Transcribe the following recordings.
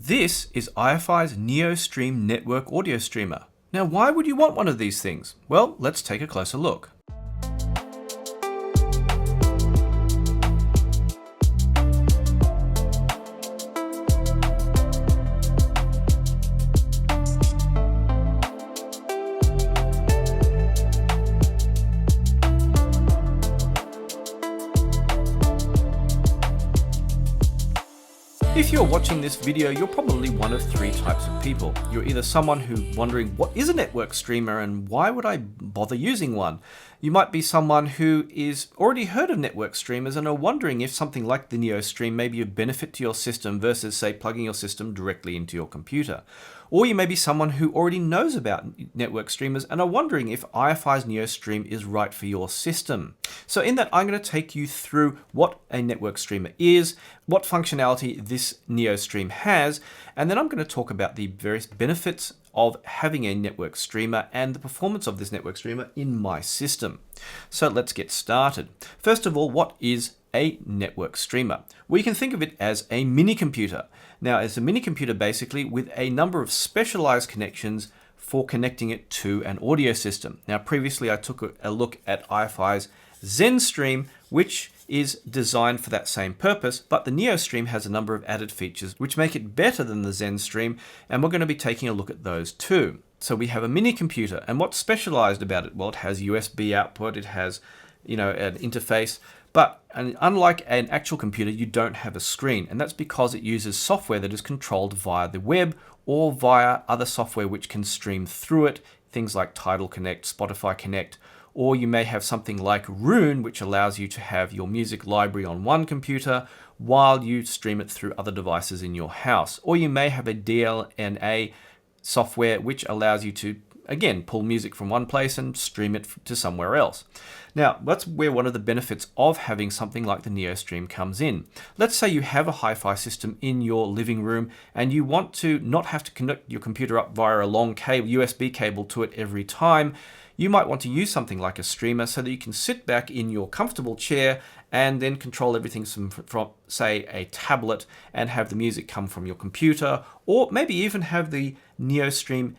This is iFi's NeoStream network audio streamer. Now, why would you want one of these things? Well, let's take a closer look. If you're watching this video, you're probably one of three types of people. You're either someone who's wondering, what is a network streamer and why would I bother using one? You might be someone who is already heard of network streamers and are wondering if something like the NeoStream may be of benefit to your system versus, say, plugging your system directly into your computer. Or you may be someone who already knows about network streamers and are wondering if iFi's NeoStream is right for your system. So in that, I'm going to take you through what a network streamer is, what functionality this NeoStream has, and then I'm going to talk about the various benefits of having a network streamer and the performance of this network streamer in my system. So let's get started. First of all, what is a network streamer? We can think of it as a mini computer. Now, it's a mini computer basically with a number of specialized connections for connecting it to an audio system. Now, previously I took a look at iFi's ZenStream, which is designed for that same purpose, but the NeoStream has a number of added features which make it better than the ZenStream, and we're going to be taking a look at those too. So we have a mini computer, and what's specialized about it? Well, it has USB output, it has, an interface, but unlike an actual computer, you don't have a screen, and that's because it uses software that is controlled via the web or via other software which can stream through it, things like Tidal Connect, Spotify Connect, or you may have something like Roon, which allows you to have your music library on one computer while you stream it through other devices in your house. Or you may have a DLNA software which allows you to, again, pull music from one place and stream it to somewhere else. Now, that's where one of the benefits of having something like the NeoStream comes in. Let's say you have a hi-fi system in your living room and you want to not have to connect your computer up via a long cable, USB cable to it every time. You might want to use something like a streamer so that you can sit back in your comfortable chair and then control everything from say, a tablet and have the music come from your computer, or maybe even have the NeoStream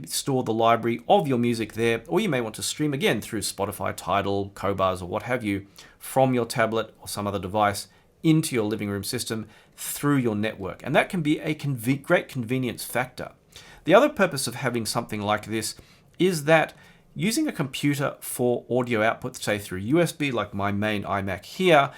store the library of your music there, or you may want to stream again through Spotify, Tidal, Cobuzz, or what have you, from your tablet or some other device into your living room system through your network. And that can be a great convenience factor. The other purpose of having something like this is that using a computer for audio output, say through USB, like my main iMac here,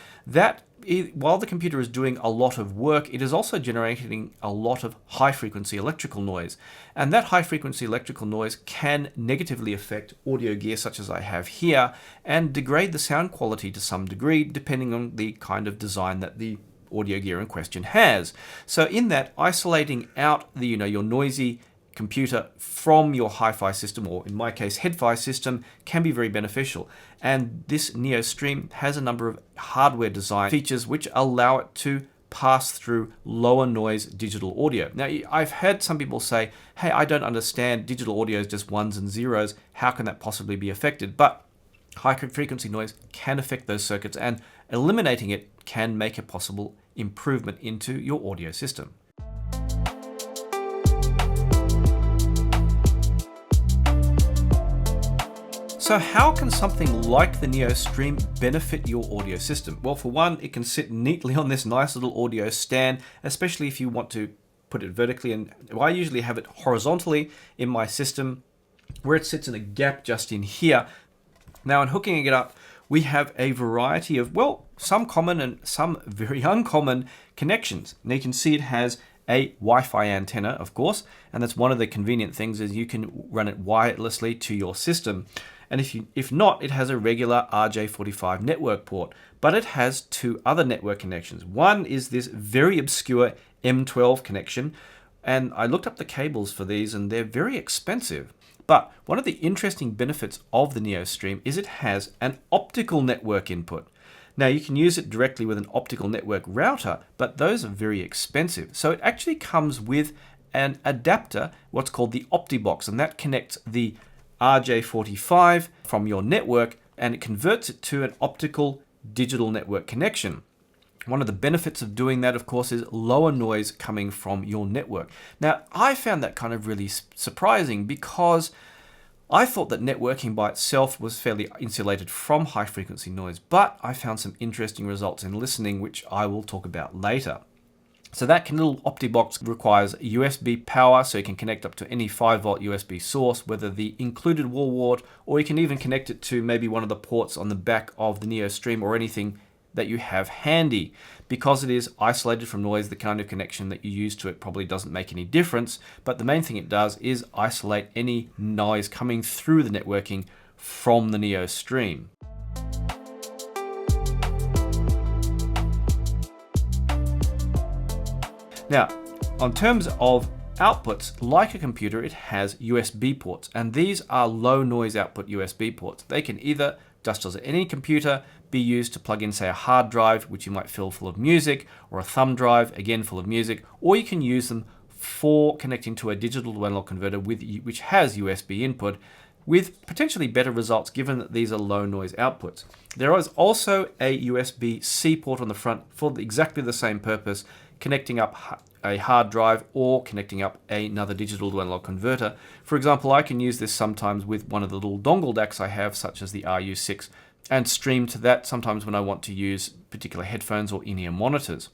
while the computer is doing a lot of work, it is also generating a lot of high-frequency electrical noise. And that high-frequency electrical noise can negatively affect audio gear such as I have here and degrade the sound quality to some degree, depending on the kind of design that the audio gear in question has. So in that, isolating out the, your noisy computer from your hi-fi system, or in my case, head-fi system, can be very beneficial. And this NeoStream has a number of hardware design features which allow it to pass through lower noise digital audio. Now, I've had some people say, hey, I don't understand, digital audio is just ones and zeros. How can that possibly be affected? But high frequency noise can affect those circuits, and eliminating it can make a possible improvement into your audio system. So how can something like the NeoStream benefit your audio system? Well, for one, it can sit neatly on this nice little audio stand, especially if you want to put it vertically. And I usually have it horizontally in my system, where it sits in a gap just in here. Now, in hooking it up, we have a variety of, some common and some very uncommon connections. Now you can see it has a Wi-Fi antenna, of course, and that's one of the convenient things, is you can run it wirelessly to your system. And if not, it has a regular RJ45 network port, but it has two other network connections. One is this very obscure M12 connection, and I looked up the cables for these and they're very expensive. But one of the interesting benefits of the NeoStream is it has an optical network input. Now, you can use it directly with an optical network router, but those are very expensive. So it actually comes with an adapter, what's called the OptiBox, and that connects the RJ45 from your network and it converts it to an optical digital network connection. One of the benefits of doing that, of course, is lower noise coming from your network. Now, I found that kind of really surprising because I thought that networking by itself was fairly insulated from high frequency noise, but I found some interesting results in listening, which I will talk about later. So that little OptiBox requires USB power, so you can connect up to any 5-volt USB source, whether the included wall wart, or you can even connect it to maybe one of the ports on the back of the Neo Stream or anything that you have handy. Because it is isolated from noise, the kind of connection that you use to it probably doesn't make any difference, but the main thing it does is isolate any noise coming through the networking from the Neo Stream. Now, on terms of outputs, like a computer, it has USB ports, and these are low noise output USB ports. They can either, just as any computer, be used to plug in, say, a hard drive, which you might fill full of music, or a thumb drive, again full of music, or you can use them for connecting to a digital to analog converter which has USB input, with potentially better results given that these are low noise outputs. There is also a USB-C port on the front for exactly the same purpose, connecting up a hard drive or connecting up another digital to analog converter. For example, I can use this sometimes with one of the little dongle DACs I have, such as the RU6, and stream to that sometimes when I want to use particular headphones or in-ear monitors.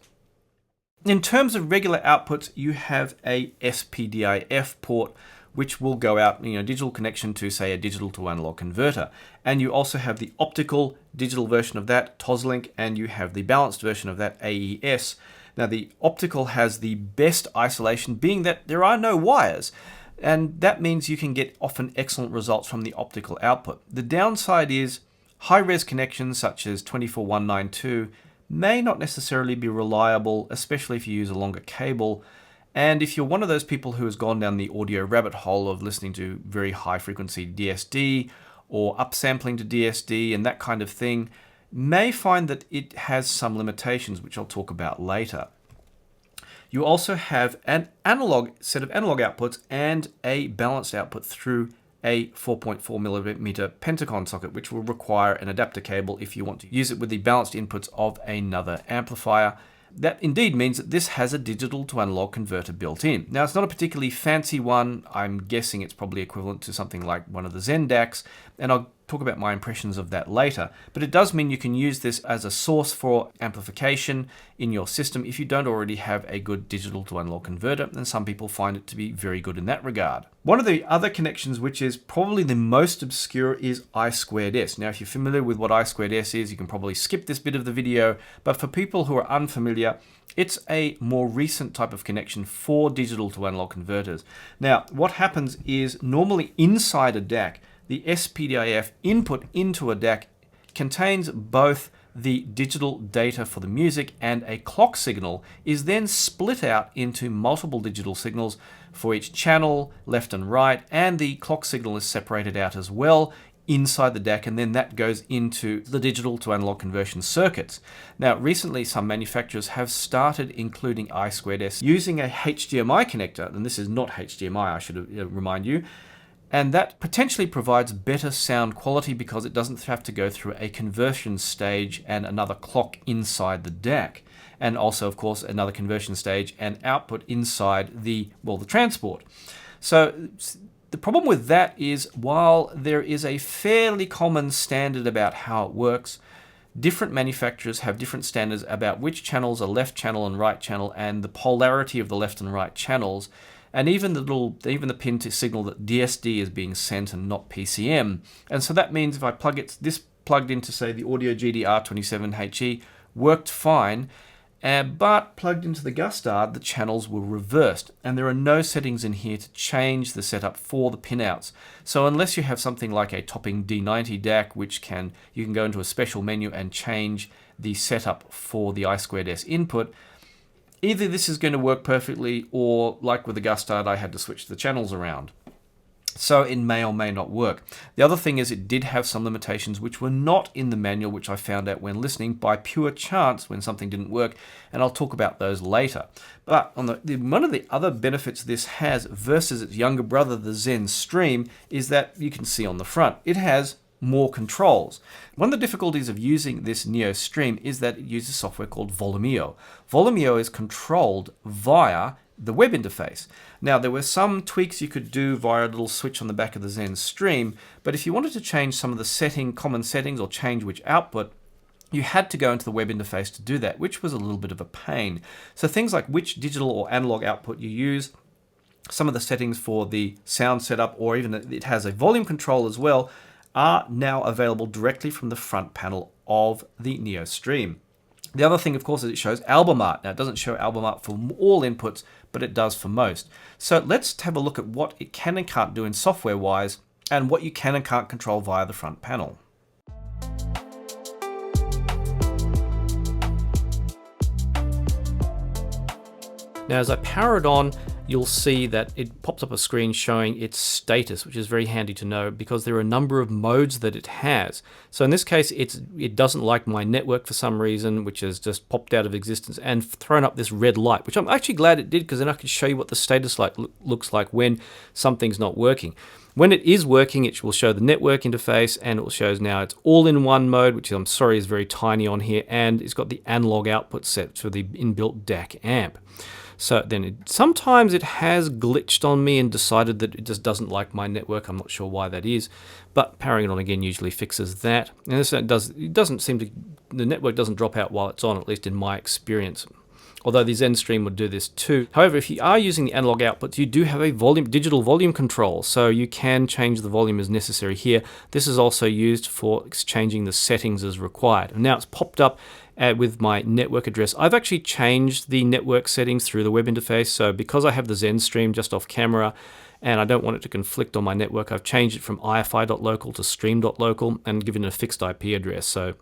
In terms of regular outputs, you have a SPDIF port, which will go out, digital connection to, say, a digital to analog converter. And you also have the optical digital version of that, Toslink, and you have the balanced version of that, AES. Now, the optical has the best isolation, being that there are no wires, and that means you can get often excellent results from the optical output. The downside is high-res connections such as 24192 may not necessarily be reliable, especially if you use a longer cable. And if you're one of those people who has gone down the audio rabbit hole of listening to very high frequency DSD or upsampling to DSD and that kind of thing, may find that it has some limitations, which I'll talk about later. You also have an analog set of analog outputs and a balanced output through a 4.4mm Pentacon socket, which will require an adapter cable if you want to use it with the balanced inputs of another amplifier. That indeed means that this has a digital to analog converter built in. Now, it's not a particularly fancy one. I'm guessing it's probably equivalent to something like one of the Zen DACs, and I'll talk about my impressions of that later. But it does mean you can use this as a source for amplification in your system if you don't already have a good digital to analog converter, and some people find it to be very good in that regard. One of the other connections, which is probably the most obscure, is I2S. Now, if you're familiar with what I2S is, you can probably skip this bit of the video, but for people who are unfamiliar, it's a more recent type of connection for digital to analog converters. Now, what happens is normally inside a DAC, the SPDIF input into a DAC contains both the digital data for the music and a clock signal is then split out into multiple digital signals for each channel, left and right, and the clock signal is separated out as well inside the DAC, and then that goes into the digital to analog conversion circuits. Now, recently some manufacturers have started including I2S using a HDMI connector, and this is not HDMI, I should remind you, and that potentially provides better sound quality because it doesn't have to go through a conversion stage and another clock inside the DAC. And also, of course, another conversion stage and output inside the transport. So the problem with that is, while there is a fairly common standard about how it works, different manufacturers have different standards about which channels are left channel and right channel and the polarity of the left and right channels. And even the pin to signal that DSD is being sent and not PCM. And so that means if I plug this plugged into, say, the Audio GDR27HE, worked fine, but plugged into the Gustard, the channels were reversed. And there are no settings in here to change the setup for the pinouts. So unless you have something like a topping D90 DAC, which you can go into a special menu and change the setup for the I2S input, either this is going to work perfectly, or like with the Gustard, I had to switch the channels around. So it may or may not work. The other thing is it did have some limitations which were not in the manual, which I found out when listening by pure chance when something didn't work, and I'll talk about those later. But one of the other benefits this has versus its younger brother, the Zen Stream, is that you can see on the front, it has more controls. One of the difficulties of using this Neo Stream is that it uses software called Volumio. Volumio is controlled via the web interface. Now, there were some tweaks you could do via a little switch on the back of the Zen Stream, but if you wanted to change some of the common settings or change which output, you had to go into the web interface to do that, which was a little bit of a pain. So things like which digital or analog output you use, some of the settings for the sound setup, or even it has a volume control as well, are now available directly from the front panel of the Neo Stream. The other thing, of course, is it shows album art. Now, it doesn't show album art for all inputs, but it does for most. So let's have a look at what it can and can't do in software-wise, and what you can and can't control via the front panel. Now, as I power it on, you'll see that it pops up a screen showing its status, which is very handy to know because there are a number of modes that it has. So in this case, it doesn't like my network for some reason, which has just popped out of existence and thrown up this red light, which I'm actually glad it did, because then I could show you what the status looks like when something's not working. When it is working, it will show the network interface, and it will show now it's all-in-one mode, which I'm sorry is very tiny on here, and it's got the analog output set for the inbuilt DAC amp. So then sometimes it has glitched on me and decided that it just doesn't like my network. I'm not sure why that is, but powering it on again usually fixes that. And this doesn't seem to, the network doesn't drop out while it's on, at least in my experience. Although the Zen Stream would do this too. However, if you are using the analog outputs, you do have a digital volume control, so you can change the volume as necessary here. This is also used for changing the settings as required. And now it's popped up with my network address. I've actually changed the network settings through the web interface, so because I have the Zen Stream just off camera and I don't want it to conflict on my network, I've changed it from iFi.local to stream.local and given it a fixed IP address, so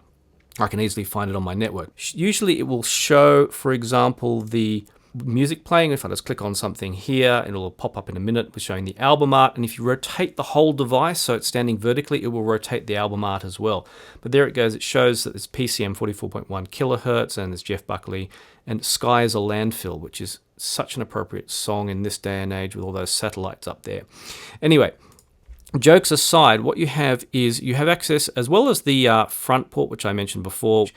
I can easily find it on my network. Usually it will show, for example, the music playing. If I just click on something here, it'll pop up in a minute with showing the album art, and if you rotate the whole device so it's standing vertically, it will rotate the album art as well. But there it goes. It shows that it's PCM 44.1 kilohertz, and there's Jeff Buckley, and Sky is a Landfill, which is such an appropriate song in this day and age with all those satellites up there. Anyway, jokes aside, what you have is you have access, as well as the front port, which I mentioned before.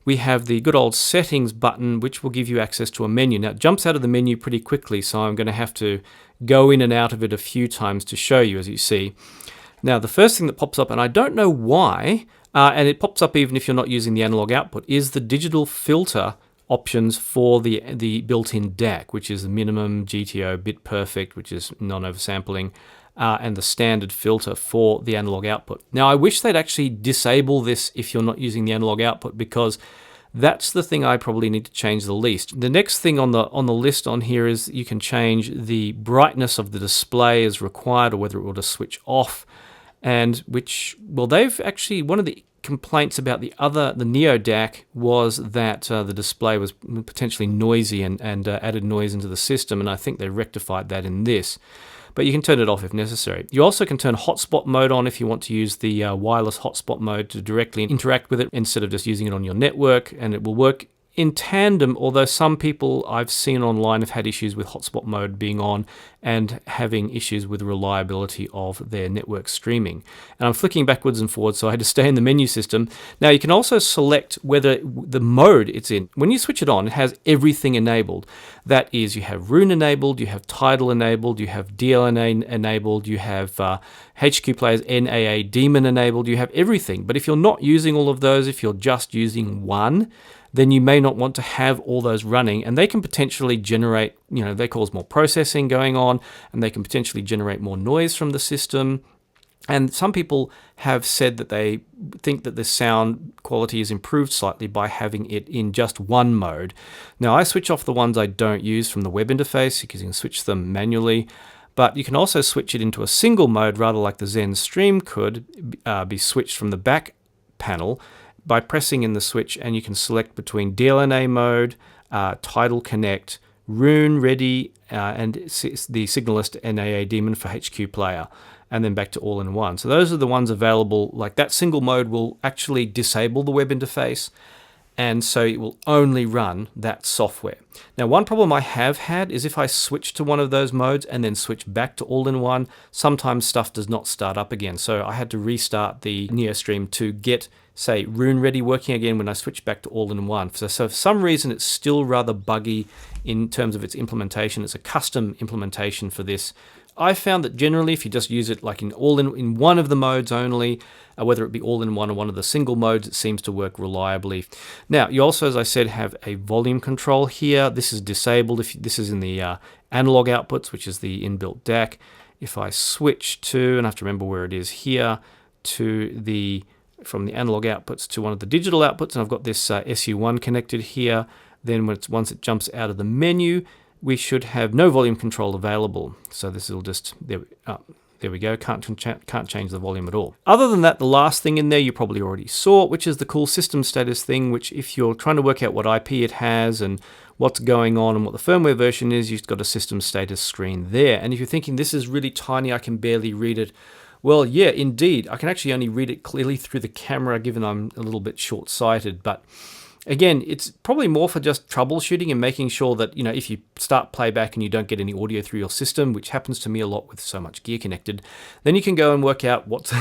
We have the good old settings button, which will give you access to a menu. Now, it jumps out of the menu pretty quickly, so I'm going to have to go in and out of it a few times to show you, as you see. Now, the first thing that pops up, and I don't know why, and it pops up even if you're not using the analog output, is the digital filter options for the built-in DAC, which is the minimum GTO bit perfect, which is non-oversampling, and the standard filter for the analog output. Now, I wish they'd actually disable this if you're not using the analog output, because that's the thing I probably need to change the least. The next thing on the list on here is you can change the brightness of the display as required, or whether it will just switch off. And which, well, they've actually, one of the complaints about the Neo DAC was that the display was potentially noisy and added noise into the system, and I think they rectified that in this. But you can turn it off if necessary. You also can turn hotspot mode on if you want to use the wireless hotspot mode to directly interact with it instead of just using it on your network, and it will work in tandem, although some people I've seen online have had issues with hotspot mode being on and having issues with reliability of their network streaming. And I'm flicking backwards and forwards, so I had to stay in the menu system. Now, you can also select whether the mode it's in. When you switch it on, it has everything enabled. That is, you have Rune enabled, you have Tidal enabled, you have DLNA enabled, you have HQ Player's NAA Daemon enabled, you have everything. But if you're not using all of those, if you're just using one, then you may not want to have all those running, and they can potentially generate, they cause more processing going on, and they can potentially generate more noise from the system. And some people have said that they think that the sound quality is improved slightly by having it in just one mode. Now, I switch off the ones I don't use from the web interface, because you can switch them manually. But you can also switch it into a single mode, rather like the Zen Stream could be switched from the back panel by pressing in the switch, and you can select between DLNA mode, Tidal Connect, Rune Ready, and the Signalist NAA Daemon for HQ Player, and then back to all-in-one. So those are the ones available. Like that single mode will actually disable the web interface, and so it will only run that software. Now, one problem I have had is if I switch to one of those modes and then switch back to all-in-one, sometimes stuff does not start up again. So I had to restart the NeoStream to get, say, Rune Ready working again when I switched back to all-in-one. So for some reason, it's still rather buggy in terms of its implementation. It's a custom implementation for this. I found that generally, if you just use it like in one of the modes only, whether it be all-in-one or one of the single modes, it seems to work reliably. Now, you also, as I said, have a volume control here. This is disabled. If this is in the analog outputs, which is the inbuilt DAC. If I switch to, and I have to remember where it is here, from the analog outputs to one of the digital outputs, and I've got this SU1 connected here, then once it jumps out of the menu, we should have no volume control available. So this will just, there we go, can't change the volume at all. Other than that, the last thing in there you probably already saw, which is the cool system status thing, which if you're trying to work out what IP it has and what's going on and what the firmware version is, you've got a system status screen there. And if you're thinking this is really tiny, I can barely read it, well, yeah, indeed. I can actually only read it clearly through the camera, given I'm a little bit short-sighted, but again, it's probably more for just troubleshooting and making sure that, if you start playback and you don't get any audio through your system, which happens to me a lot with so much gear connected, then you can go and work out what's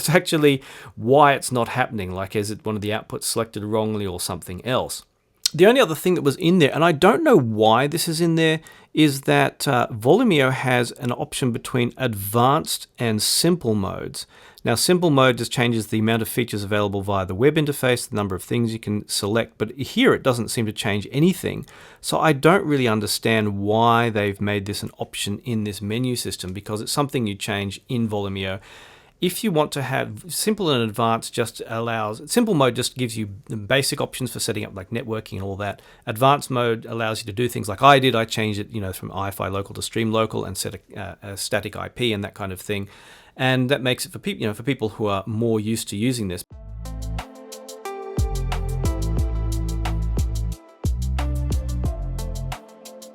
actually, why it's not happening. Like, is it one of the outputs selected wrongly or something else? The only other thing that was in there, and I don't know why this is in there, is that Volumio has an option between advanced and simple modes. Now, simple mode just changes the amount of features available via the web interface, the number of things you can select, but here it doesn't seem to change anything. So I don't really understand why they've made this an option in this menu system, because it's something you change in Volumio. If you want to have simple and advanced, simple mode just gives you the basic options for setting up like networking and all that. Advanced mode allows you to do things like I did. I changed it, from iFi local to stream local and set a static IP and that kind of thing. And that makes it for people, for people who are more used to using this.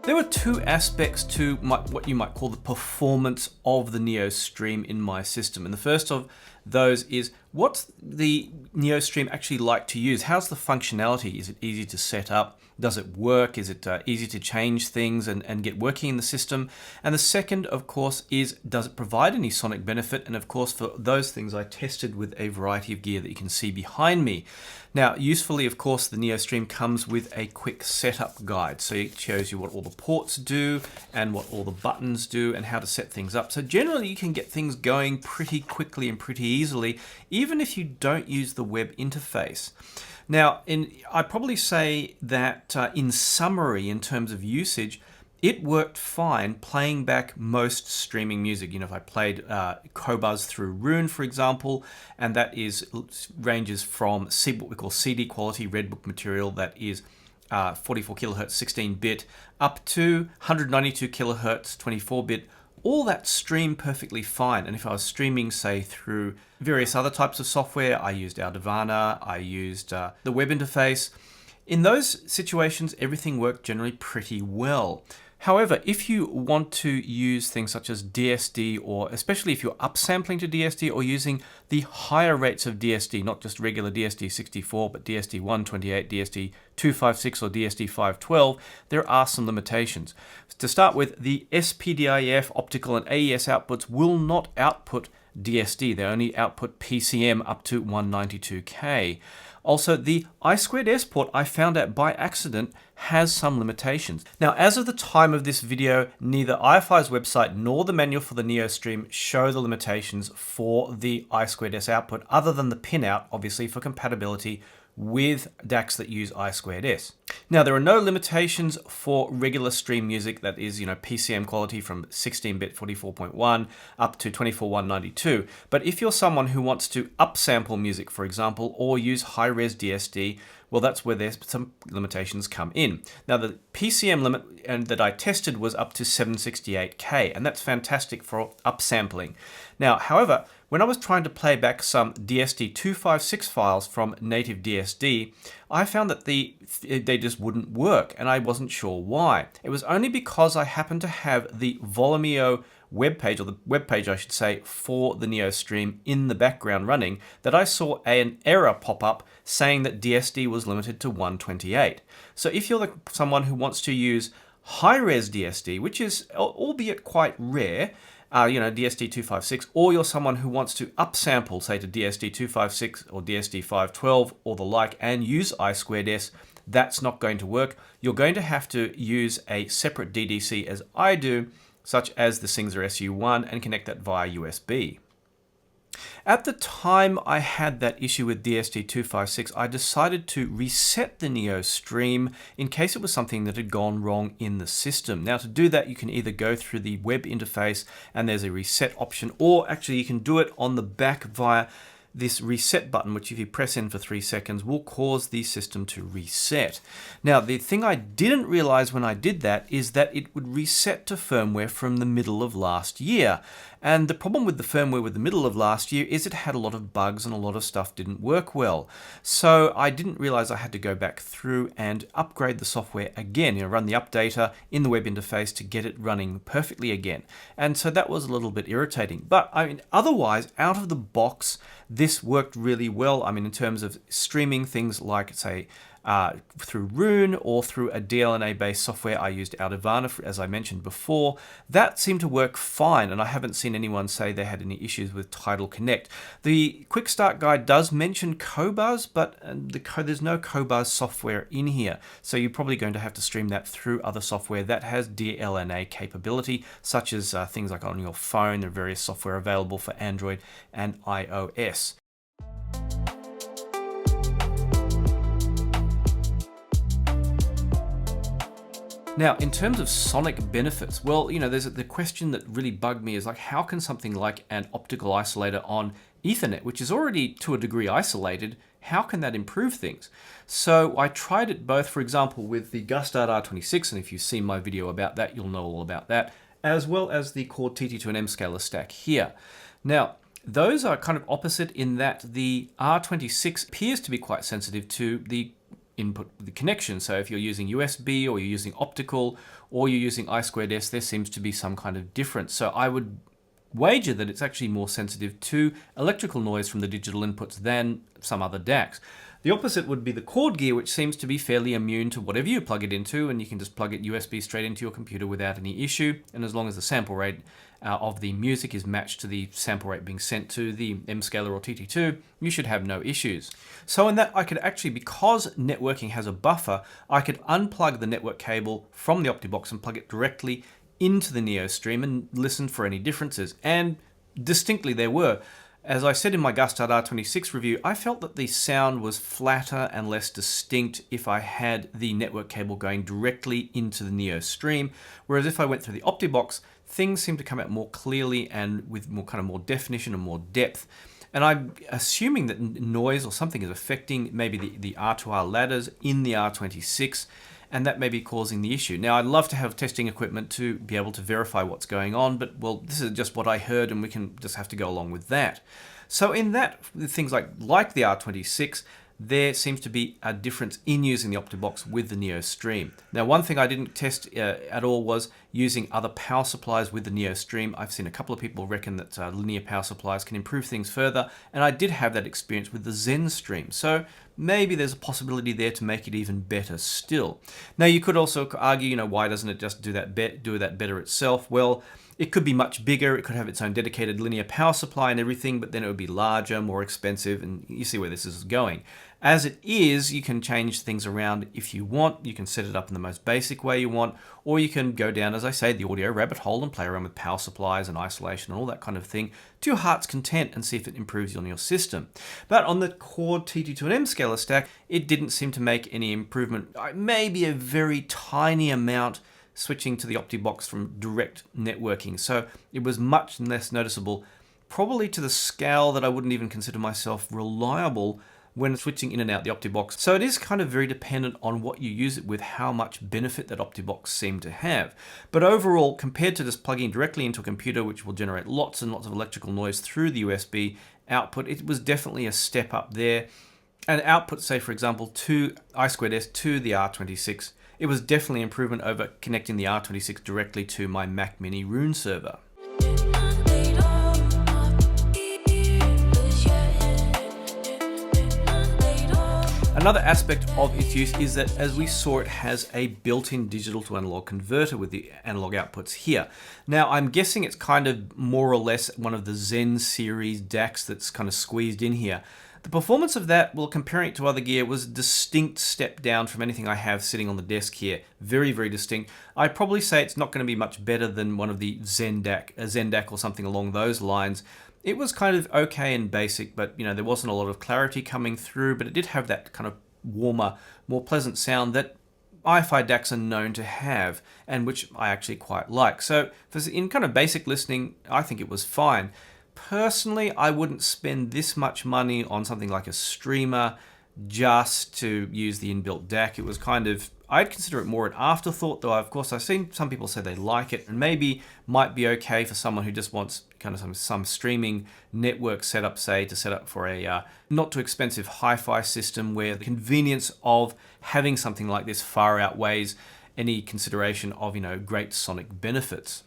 There were two aspects to what you might call the performance of the NeoStream in my system. And the first of those is, what's the NeoStream actually like to use? How's the functionality? Is it easy to set up? Does it work? Is it easy to change things and get working in the system? And the second, of course, is, does it provide any sonic benefit? And of course, for those things, I tested with a variety of gear that you can see behind me. Now, usefully, of course, the NeoStream comes with a quick setup guide. So it shows you what all the ports do and what all the buttons do and how to set things up. So generally, you can get things going pretty quickly and pretty easily, even if you don't use the web interface. Now, I'd probably say that in summary, in terms of usage, it worked fine playing back most streaming music. If I played Qobuz through Rune, for example, and that ranges from what we call CD quality Redbook material that is 44 kilohertz 16-bit up to 192 kilohertz 24-bit. All that streamed perfectly fine. And if I was streaming, say, through various other types of software, I used Aldevana, I used the web interface. In those situations, everything worked generally pretty well. However, if you want to use things such as DSD, or especially if you're upsampling to DSD or using the higher rates of DSD, not just regular DSD64, but DSD 128, DSD 256, or DSD 512, there are some limitations. To start with, the SPDIF, optical, and AES outputs will not output DSD. They only output PCM up to 192K. Also, the I2S port, I found out by accident, has some limitations. Now, as of the time of this video, neither iFi's website nor the manual for the NeoStream show the limitations for the I2S output, other than the pinout, obviously, for compatibility with DACs that use I2S. Now, there are no limitations for regular stream music that is, PCM quality from 16-bit 44.1 up to 24.192. But if you're someone who wants to upsample music, for example, or use high-res DSD, well, that's where there's some limitations come in. Now, the PCM limit that I tested was up to 768K, and that's fantastic for upsampling. Now, however, When I was trying to play back some DSD256 files from native DSD, I found that they just wouldn't work, and I wasn't sure why. It was only because I happened to have the Volumio webpage, or the webpage I should say, for the NeoStream in the background running, that I saw an error pop up saying that DSD was limited to 128. So if you're someone who wants to use high-res DSD, which is albeit quite rare, DSD256, or you're someone who wants to upsample, say, to DSD256 or DSD512 or the like, and use I2S, that's not going to work. You're going to have to use a separate DDC, as I do, such as the Singzer SU1, and connect that via USB. At the time I had that issue with DSD256, I decided to reset the NeoStream in case it was something that had gone wrong in the system. Now, to do that, you can either go through the web interface and there's a reset option, or actually you can do it on the back via this reset button, which if you press in for 3 seconds will cause the system to reset. Now, the thing I didn't realize when I did that is that it would reset to firmware from the middle of last year. And the problem with the firmware with the middle of last year is it had a lot of bugs and a lot of stuff didn't work well. So I didn't realize I had to go back through and upgrade the software again, run the updater in the web interface to get it running perfectly again. And so that was a little bit irritating. But I mean, otherwise, out of the box, this worked really well. I mean, in terms of streaming things like, say, through Rune or through a DLNA-based software I used out of Varna, as I mentioned before, that seemed to work fine, and I haven't seen anyone say they had any issues with Tidal Connect. The Quick Start Guide does mention Cobuzz, but there's no Cobuzz software in here, so you're probably going to have to stream that through other software that has DLNA capability, such as things like on your phone. There are various software available for Android and iOS. Now, in terms of sonic benefits, well, there's the question that really bugged me is like, how can something like an optical isolator on Ethernet, which is already to a degree isolated, how can that improve things? So I tried it both, for example, with the Gustard R26, and if you've seen my video about that, you'll know all about that, as well as the Chord TT2 and M scalar stack here. Now, those are kind of opposite in that the R26 appears to be quite sensitive to the input, the connection. So if you're using USB or you're using optical or you're using I2S, there seems to be some kind of difference. So I would wager that it's actually more sensitive to electrical noise from the digital inputs than some other DACs. The opposite would be the Chord gear, which seems to be fairly immune to whatever you plug it into, and you can just plug it USB straight into your computer without any issue. And as long as the sample rate of the music is matched to the sample rate being sent to the M scalar or TT2, you should have no issues. So in that, I could actually, because networking has a buffer, I could unplug the network cable from the OptiBox and plug it directly into the NeoStream and listen for any differences. And distinctly there were. As I said in my Gustard R26 review, I felt that the sound was flatter and less distinct if I had the network cable going directly into the NeoStream, whereas if I went through the OptiBox, things seem to come out more clearly and with more definition and more depth. And I'm assuming that noise or something is affecting maybe the R2R ladders in the R26, and that may be causing the issue. Now, I'd love to have testing equipment to be able to verify what's going on, but well, this is just what I heard and we can just have to go along with that. So in that, things like the R26, there seems to be a difference in using the OptiBox with the NeoStream. Now, one thing I didn't test at all was using other power supplies with the NeoStream. I've seen a couple of people reckon that linear power supplies can improve things further, and I did have that experience with the ZenStream. So maybe there's a possibility there to make it even better still. Now, you could also argue, why doesn't it just do that better itself? Well, it could be much bigger, it could have its own dedicated linear power supply and everything, but then it would be larger, more expensive, and you see where this is going. As it is, you can change things around if you want. You can set it up in the most basic way you want, or you can go down, as I say, the audio rabbit hole and play around with power supplies and isolation and all that kind of thing to your heart's content and see if it improves on your system. But on the Chord TT2 and M scalar stack, it didn't seem to make any improvement. Maybe a very tiny amount switching to the OptiBox from direct networking. So it was much less noticeable, probably to the scale that I wouldn't even consider myself reliable when switching in and out the OptiBox. So it is kind of very dependent on what you use it with, how much benefit that OptiBox seemed to have. But overall, compared to just plugging directly into a computer, which will generate lots and lots of electrical noise through the USB output, it was definitely a step up there. And output, say for example, to I2S to the R26, it was definitely an improvement over connecting the R26 directly to my Mac Mini Roon server. Another aspect of its use is that, as we saw, it has a built-in digital to analog converter with the analog outputs here. Now, I'm guessing it's kind of more or less one of the Zen series DACs that's kind of squeezed in here. The performance of that, well, comparing it to other gear, was a distinct step down from anything I have sitting on the desk here. Very, very distinct. I'd probably say it's not going to be much better than one of the Zen DAC, a Zen DAC or something along those lines. It was kind of okay and basic, but there wasn't a lot of clarity coming through, but it did have that kind of warmer, more pleasant sound that iFi DACs are known to have, and which I actually quite like. So in kind of basic listening, I think it was fine. Personally, I wouldn't spend this much money on something like a streamer just to use the inbuilt DAC. It was kind of, I'd consider it more an afterthought, though of course I've seen some people say they like it and maybe might be okay for someone who just wants kind of some streaming network setup, say to set up for a not too expensive hi-fi system where the convenience of having something like this far outweighs any consideration of great sonic benefits.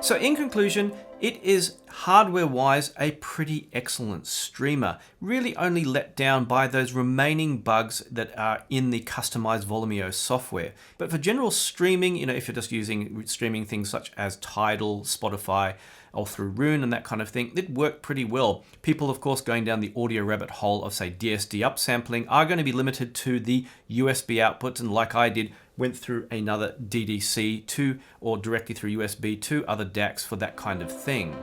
So in conclusion, it is hardware-wise a pretty excellent streamer, really only let down by those remaining bugs that are in the customized Volumio software. But for general streaming, if you're just using streaming things such as Tidal, Spotify, or through Roon and that kind of thing, it worked pretty well. People, of course, going down the audio rabbit hole of, say, DSD upsampling are going to be limited to the USB outputs, and like I did, went through another DDC to, or directly through USB to other DACs for that kind of thing.